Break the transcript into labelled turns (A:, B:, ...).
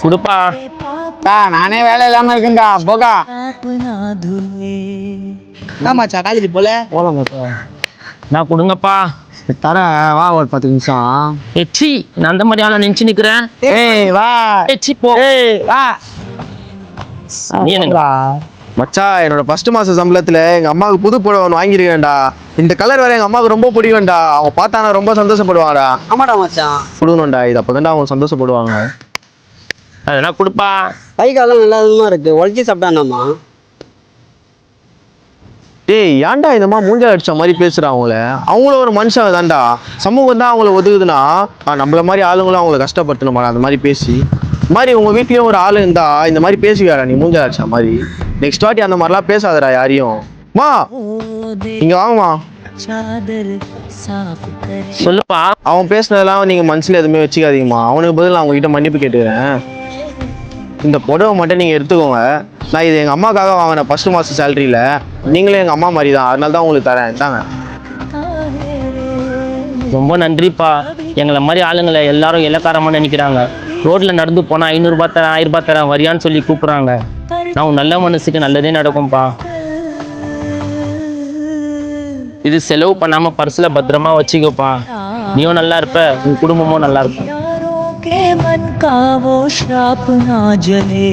A: குடுப்பா.
B: நானே வேலை இல்லாம இருக்கேன்டா போகா.
C: ஆமாச்சா காலேஜ் போல
B: போலாம் மச்சா.
A: நான் கொடுங்கப்பா.
B: தரேன் வா ஒரு 10 நிமிஷம்.
A: எச்சி நான் அந்த மாதிரி ஆளை நினைச்சு நிக்கிறேன்.
B: ஏய் வா.
A: எச்சி போ.
B: ஏய் வா.
A: நீ என்னடா
D: மச்சான், என்னோட ஃபர்ஸ்ட் மாச சம்பளத்துல எங்க அம்மாவுக்கு புது புடவை ஒன்று வாங்கியிருக்கேன்டா. இந்த கலர் வேற எங்க அம்மாவுக்கு ரொம்ப பிடிக்கும்டா. அவங்க பார்த்தானா ரொம்ப சந்தோஷப்படுவாங்கடா.
C: ஆமாடா மச்சான்
D: கொடுக்கணும்டா, இது அப்போதான்டா அவங்க சந்தோஷப்படுவாங்க.
A: அதெல்லாம் கொடுப்பா.
C: கை காலம் நல்லா இருக்கு உழைச்சி சாப்பிட்டாண்டாமா.
D: டேய் ஏன்டா இந்த மாதிரி மூஞ்சால் அடிச்ச மாதிரி பேசுகிறான் அவங்கள? அவங்கள ஒரு மனுஷன் தான்டா. சமூகம் தான் அவங்கள ஒதுக்குதுன்னா நம்மள மாதிரி ஆளுங்களும் அவங்கள கஷ்டப்படுத்தணுமா அந்த மாதிரி பேசி? இந்த மாதிரி உங்கள் வீட்லேயும் ஒரு ஆள் இருந்தா இந்த மாதிரி பேசுவியாடா நீ மூஞ்சால் அடிச்ச மாதிரி? நெக்ஸ்ட் வாட்டி அந்த மாதிரிலாம் பேசாதடா யாரையும். மா இங்கே வாங்கம்மா.
A: சொல்லுப்பா.
D: அவன் பேசுனதெல்லாம் நீங்கள் மனசில் எதுவுமே வச்சுக்காதீங்கம்மா. அவனுக்கு பதில் நான் உங்ககிட்ட மன்னிப்பு கேட்டுக்கிறேன். இந்த புடவை மட்டும் நீங்கள் எடுத்துக்கோங்க. நான் இது எங்கள் அம்மாக்காக வாங்கினேன் ஃபர்ஸ்ட் மாதம் சேலரியில். நீங்களும் எங்கள் அம்மா மாதிரி தான், அதனால தான் உங்களுக்கு தரேன். தாங்க.
A: ரொம்ப நன்றிப்பா. எங்களை மாதிரி ஆளுங்களை எல்லாரும் இலக்காரமாக நினைக்கிறாங்க. ரோட்டில் நடந்து போனால் 500 ரூபாய் தரேன் 1000 ரூபாய் தரேன் வரியான்னு சொல்லி கூப்பிட்றாங்க. நான் நல்ல மனசுக்கு நல்லதே நடக்கும்ப்பா. இது செலவு பண்ணாமல் பர்ஸில் பத்திரமா வச்சுக்கப்பா. நீயும் நல்லா இருப்ப, உன் குடும்பமும் நல்லா இருப்ப.
E: मन का वो श्राप ना जले।